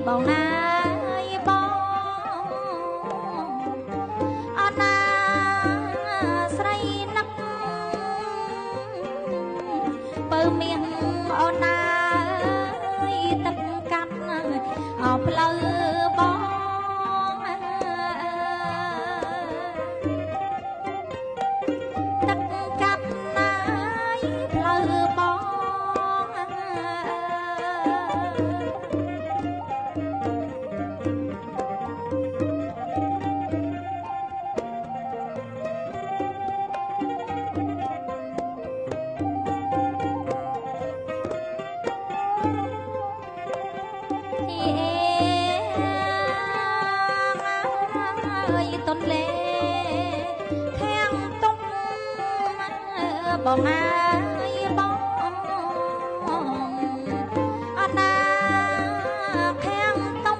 បងអើយបងអណាស្រីនឹកបើមានអូនណាទឹកកាត់ផ្លូវបងទឹកកាត់ណាយផ្លូវបងបងអើយបងអណាខាំងតុក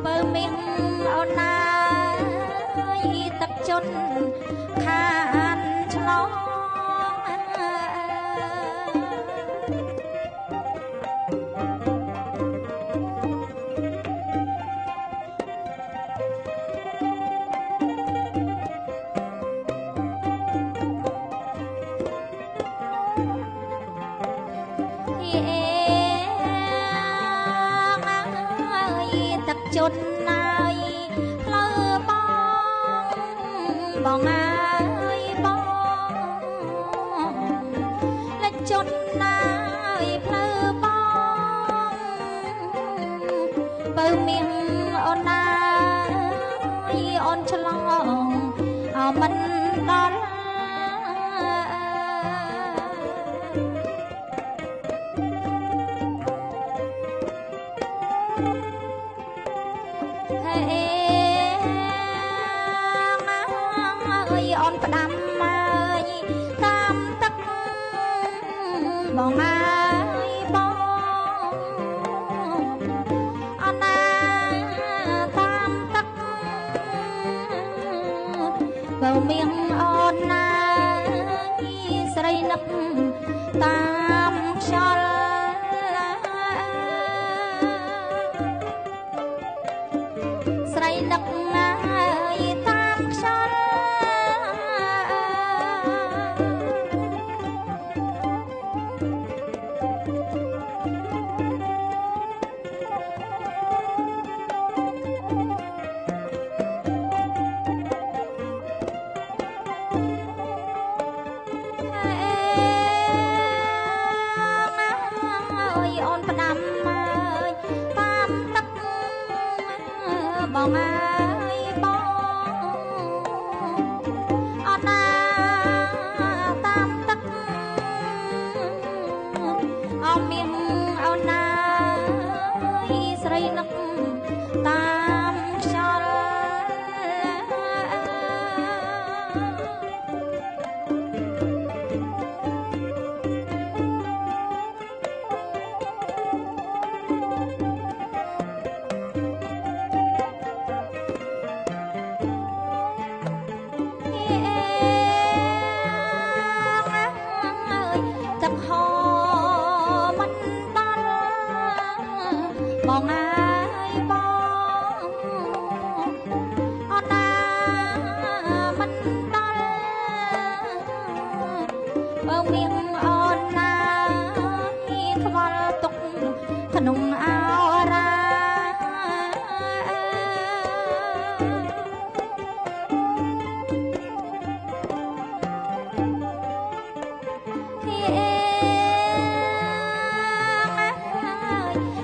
បើមានអូនណាទឹកជន់ខានឆ្លងជន់ណាយផ្លូវបងអើយបងលិចជន់ណាយផ្លូវបងបើមានអូនណាអូនឆ្លងមិនដល់អូនផ្ដាំមកតាមទឹកបងអើយបងអណាតាមទឹកបើមានអូនណាស្រីនឹកតាមខ្យល់ស្រីនឹកណាយតាមខ្យល់អូនផ្ដាំមកតាមទឹកបងអើយបងអណាតាមទឹកអមមានអូនណាស្រីនឹកតាមខ្យល់ទឹកហូរមិនដល់បងអើយបងអូនណាមិនដល់បើមានអូនណាខ្វល់ទុកក្នុងអរ៉ា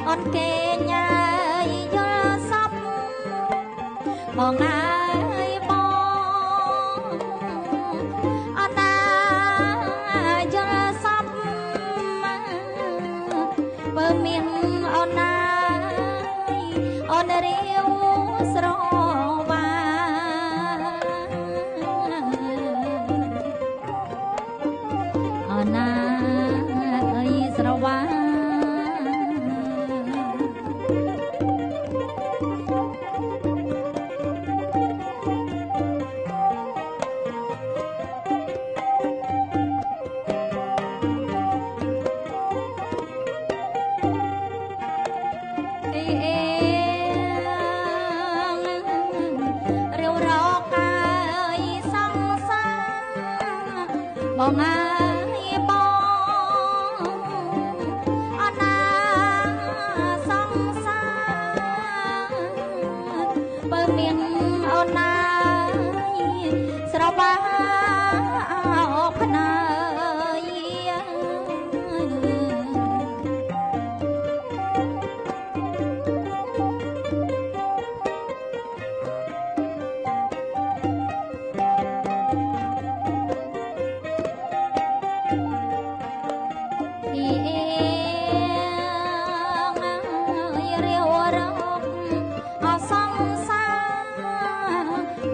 អូនគេញ៉ាយយល់សពបងអើយបងអណាយល់សពបើមានអូនណាអូនរាវស្រវាអូនណាអើយស្រវា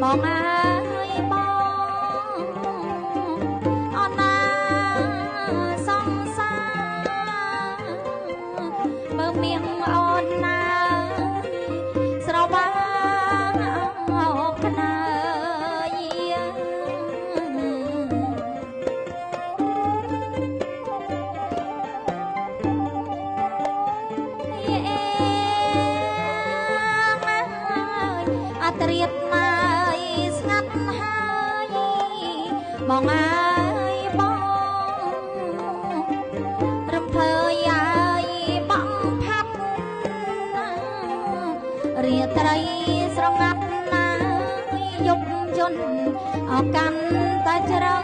បងអើយបងអណាសង្សារមើលមៀងអូនណាស្របាអោកណាអត្រៀបបងអើយបងរំភើយអើយបងផាត់រាត្រីស្រងាត់ណាយប់យន់អកាន់តែជ្រៅ